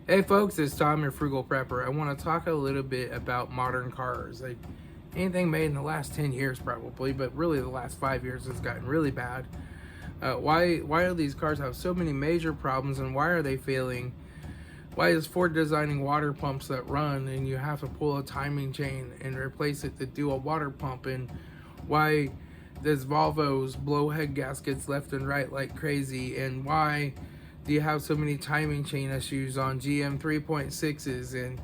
Hey folks, it's Tom, your Frugal Prepper. I want to talk a little bit about modern cars. Like anything made in the last 10 years probably, but really the last 5 years has gotten really bad. Why do these cars have so many major problems, and why are they failing? Why is Ford designing water pumps that run and you have to pull a timing chain and replace it to do a water pump? And why does Volvo's blow head gaskets left and right like crazy? And why do you have so many timing chain issues on GM 3.6s? And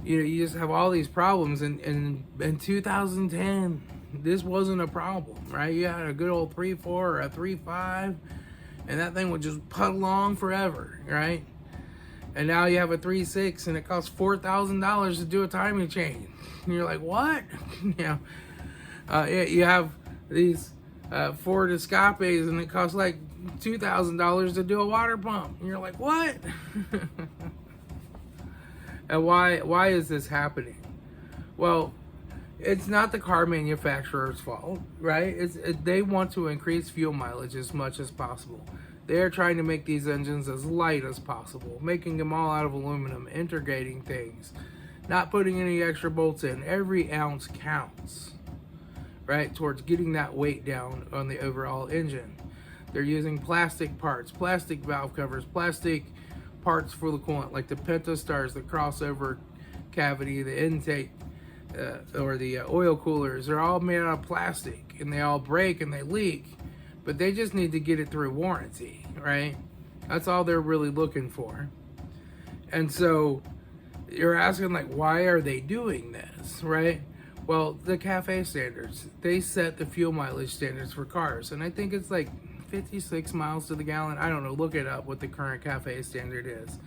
you just have all these problems. And in 2010, this wasn't a problem, right? You had a good old 3.4 or a 3.5, and that thing would just put along forever, right? And now you have a 3.6 and it costs $4,000 to do a timing chain. And you're like, what? You have these Ford Escapes and it costs like $2,000 to do a water pump. And you're like, what? And why is this happening? Well, it's not the car manufacturer's fault, right? They want to increase fuel mileage as much as possible. They're trying to make these engines as light as possible, making them all out of aluminum, integrating things, not putting any extra bolts in. Every ounce counts, right, towards getting that weight down on the overall engine. They're using plastic parts, plastic valve covers, plastic parts for the coolant, like the Pentastars, the crossover cavity, the intake, or the oil coolers. They're all made out of plastic, and they all break and they leak, but they just need to get it through warranty, right? That's all they're really looking for. And so you're asking, like, why are they doing this, right? Well, the CAFE standards, they set the fuel mileage standards for cars, and I think it's like 56 miles to the gallon. I don't know, look it up what the current CAFE standard is.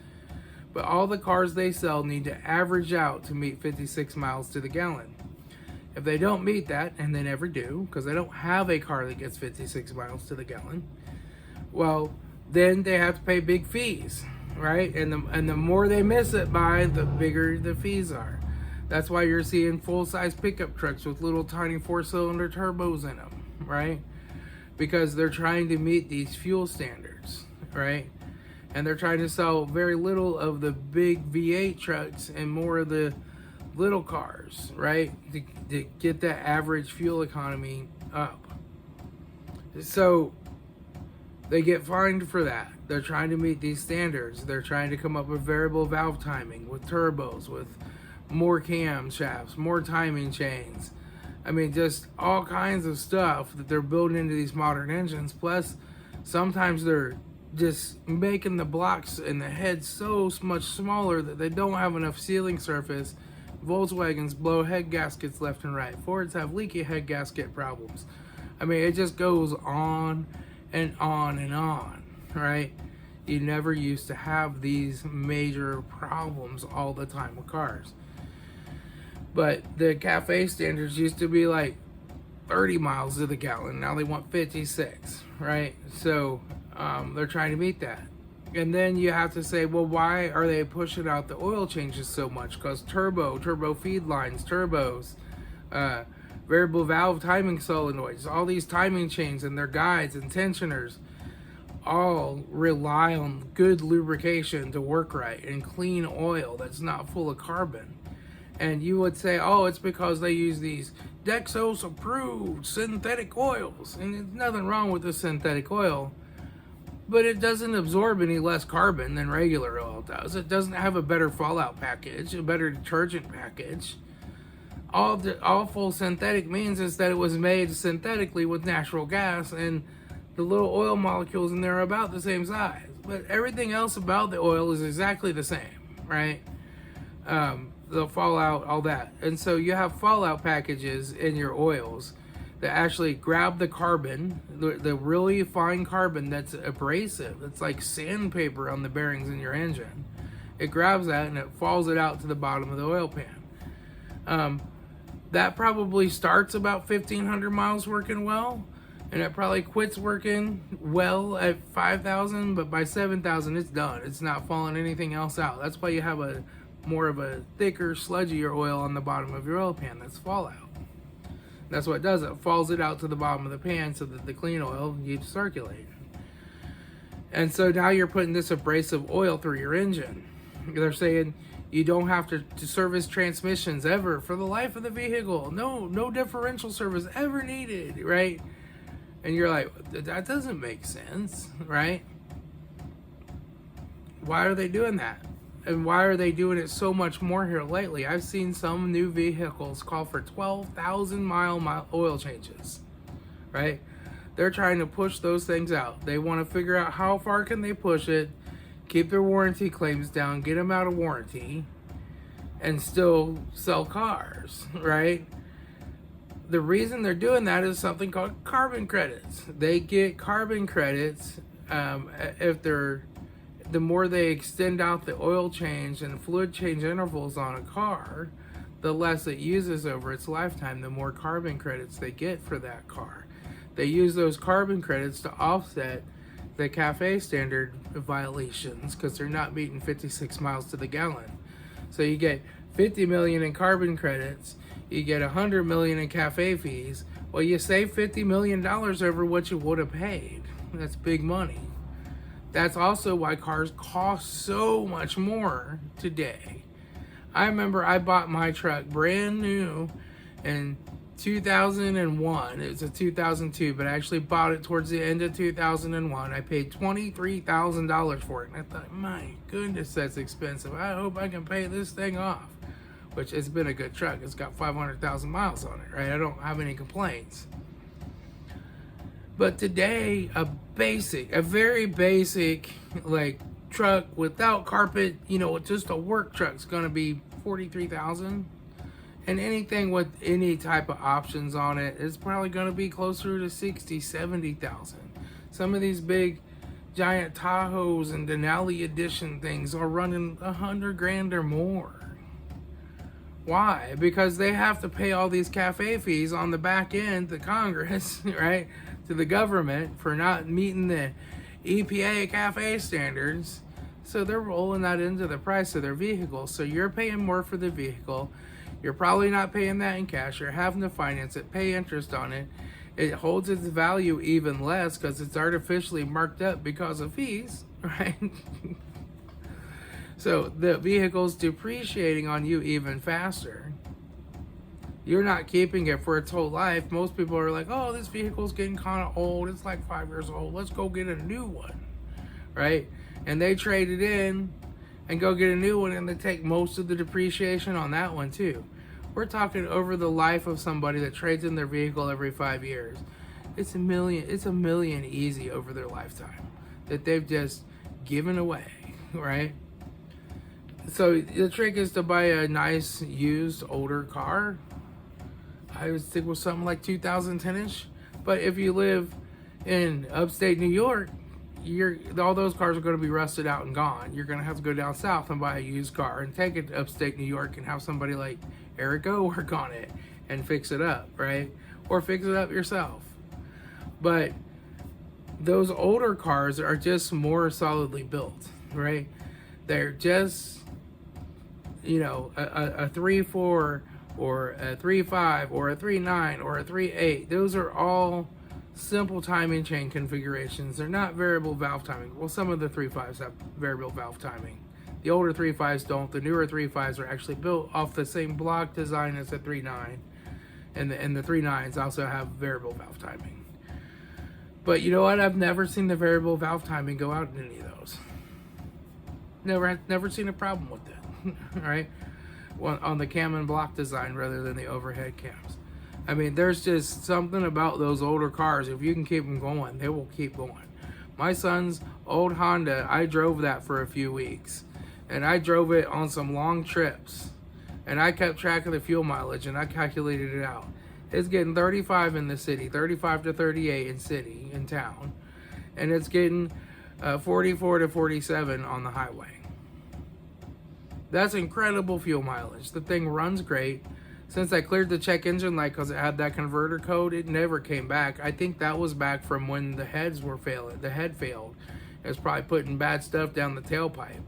But all the cars they sell need to average out to meet 56 miles to the gallon. If they don't meet that, and they never do, because they don't have a car that gets 56 miles to the gallon, well, then they have to pay big fees, right? And the more they miss it by, the bigger the fees are. That's why you're seeing full-size pickup trucks with little tiny 4-cylinder turbos in them, right? Because they're trying to meet these fuel standards, right? And they're trying to sell very little of the big V8 trucks and more of the little cars, right? To get that average fuel economy up. So they get fined for that. They're trying to meet these standards. They're trying to come up with variable valve timing, with turbos, with more camshafts, more timing chains. I mean, just all kinds of stuff that they're building into these modern engines. Plus, sometimes they're just making the blocks and the head so much smaller that they don't have enough sealing surface. Volkswagens blow head gaskets left and right. Fords have leaky head gasket problems. I mean, it just goes on and on and on, right? You never used to have these major problems all the time with cars. But the CAFE standards used to be like 30 miles to the gallon. Now they want 56, right? So they're trying to meet that. And then you have to say, well, why are they pushing out the oil changes so much? Because turbo feed lines, turbos, variable valve timing solenoids, all these timing chains and their guides and tensioners all rely on good lubrication to work right and clean oil that's not full of carbon. And you would say, oh, it's because they use these Dexos approved synthetic oils. And there's nothing wrong with the synthetic oil, but it doesn't absorb any less carbon than regular oil does. It doesn't have a better fallout package, a better detergent package. All full synthetic means is that it was made synthetically with natural gas, and the little oil molecules in there are about the same size. But everything else about the oil is exactly the same, right? The fallout, all that. And so you have fallout packages in your oils that actually grab the carbon, the really fine carbon that's abrasive. It's like sandpaper on the bearings in your engine. It grabs that and it falls it out to the bottom of the oil pan. That probably starts about 1,500 miles working well, and it probably quits working well at 5,000, but by 7,000 it's done. It's not falling anything else out. That's why you have more of a thicker, sludgier oil on the bottom of your oil pan. That's fallout. That's what it does. It falls it out to the bottom of the pan so that the clean oil keeps circulating. And so now you're putting this abrasive oil through your engine. They're saying you don't have to service transmissions ever for the life of the vehicle. No differential service ever needed, right? And you're like, that doesn't make sense, right? Why are they doing that? And why are they doing it so much more here lately? I've seen some new vehicles call for 12,000 mile oil changes, right? They're trying to push those things out. They want to figure out how far can they push it, keep their warranty claims down, get them out of warranty, and still sell cars, right? The reason they're doing that is something called carbon credits. They get carbon credits if they're the more they extend out the oil change and fluid change intervals on a car, the less it uses over its lifetime, the more carbon credits they get for that car. They use those carbon credits to offset the CAFE standard violations because they're not meeting 56 miles to the gallon. So you get 50 million in carbon credits, you get 100 million in CAFE fees. Well, you save $50 million over what you would have paid. That's big money. That's also why cars cost so much more today. I remember I bought my truck brand new in 2001. It was a 2002, but I actually bought it towards the end of 2001. I paid $23,000 for it. And I thought, my goodness, that's expensive. I hope I can pay this thing off. Which has been a good truck. It's got 500,000 miles on it, right? I don't have any complaints. But today, a very basic, like, truck without carpet, just a work truck's gonna be 43,000. And anything with any type of options on it is probably gonna be closer to 60, 70,000. Some of these big, giant Tahoes and Denali Edition things are running 100 grand or more. Why? Because they have to pay all these CAFE fees on the back end to Congress, right? To the government for not meeting the EPA CAFE standards. So they're rolling that into the price of their vehicle. So you're paying more for the vehicle. You're probably not paying that in cash. You're having to finance it, pay interest on it. It holds its value even less because it's artificially marked up because of fees, right? So the vehicle's depreciating on you even faster. You're not keeping it for its whole life. Most people are like, oh, this vehicle's getting kind of old. It's like 5 years old. Let's go get a new one, right? And they trade it in and go get a new one, and they take most of the depreciation on that one too. We're talking over the life of somebody that trades in their vehicle every 5 years. It's a million easy over their lifetime that they've just given away, right? So the trick is to buy a nice used older car. I would stick with something like 2010-ish. But if you live in upstate New York, all those cars are going to be rusted out and gone. You're going to have to go down south and buy a used car and take it to upstate New York and have somebody like Eric O work on it and fix it up, right? Or fix it up yourself. But those older cars are just more solidly built, right? They're just, a 3.4 or a 3.5 or a 3.9 or a 3.8. Those are all simple timing chain configurations. They're not variable valve timing. Well, some of the 3.5s have variable valve timing. The older 3.5s don't. The newer 3.5s are actually built off the same block design as the 3.9. And the 3.9s also have variable valve timing. But you know what? I've never seen the variable valve timing go out in any of those. Never seen a problem with it, right? On the cam and block design rather than the overhead cams. I mean, there's just something about those older cars. If you can keep them going, they will keep going. My son's old Honda, I drove that for a few weeks. And I drove it on some long trips. And I kept track of the fuel mileage and I calculated it out. It's getting 35 in the city, 35 to 38 in town. And it's getting 44 to 47 on the highway. That's incredible fuel mileage. The thing runs great. Since I cleared the check engine light because it had that converter code, it never came back. I think that was back from when the heads were failing. The head failed. It was probably putting bad stuff down the tailpipe.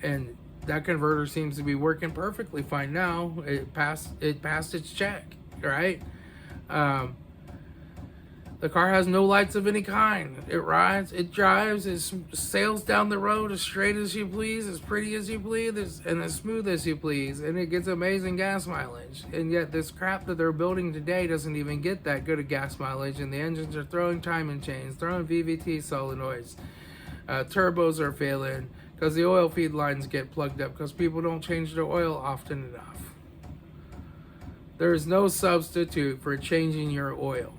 And that converter seems to be working perfectly fine now. It passed its check, right? The car has no lights of any kind. It rides, it drives, it sails down the road as straight as you please, as pretty as you please, and as smooth as you please, and it gets amazing gas mileage. And yet this crap that they're building today doesn't even get that good of gas mileage, and the engines are throwing timing chains, throwing VVT solenoids. Turbos are failing because the oil feed lines get plugged up because people don't change their oil often enough. There is no substitute for changing your oil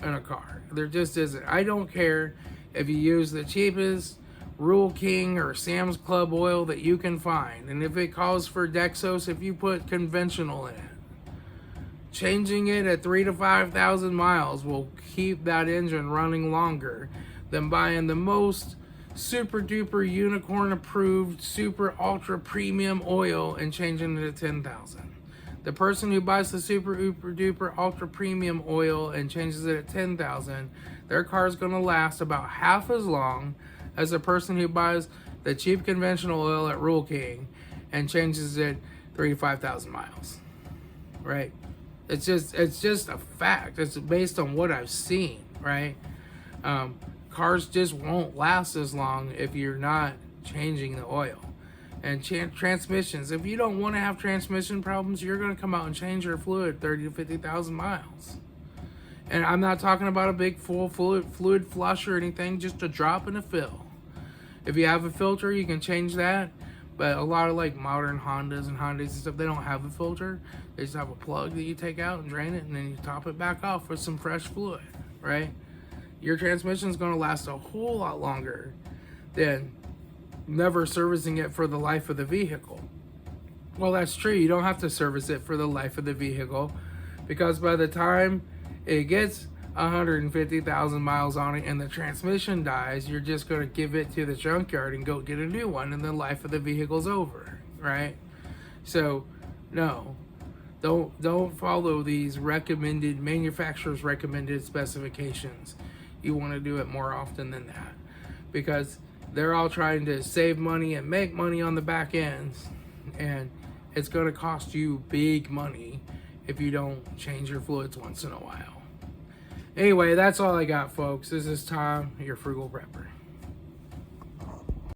in a car. There just isn't. I don't care if you use the cheapest Rural King or Sam's Club oil that you can find, and if it calls for Dexos, if you put conventional in it, changing it at 3,000 to 5,000 miles will keep that engine running longer than buying the most super duper unicorn approved super ultra premium oil and changing it at 10,000. The person who buys the super uber duper ultra premium oil and changes it at 10,000, their car is going to last about half as long as the person who buys the cheap conventional oil at Rural King and changes it 3,000 to 5,000 miles. Right? It's just a fact. It's based on what I've seen. Right? Cars just won't last as long if you're not changing the oil. And transmissions, if you don't want to have transmission problems, you're going to come out and change your fluid 30 to 50,000 miles. And I'm not talking about a big full fluid flush or anything, just a drop and a fill. If you have a filter, you can change that. But a lot of like modern Hondas and Hyundais and stuff, they don't have a filter. They just have a plug that you take out and drain it, and then you top it back off with some fresh fluid, right? Your transmission is going to last a whole lot longer than never servicing it for the life of the vehicle. Well, that's true. You don't have to service it for the life of the vehicle, because by the time it gets 150,000 miles on it and the transmission dies, you're just going to give it to the junkyard and go get a new one, and the life of the vehicle's over, right? So, no. Don't follow these recommended, manufacturer's recommended specifications. You want to do it more often than that, because they're all trying to save money and make money on the back ends, and it's going to cost you big money if you don't change your fluids once in a while. Anyway, that's all I got, folks. This is Tom, your Frugal Prepper.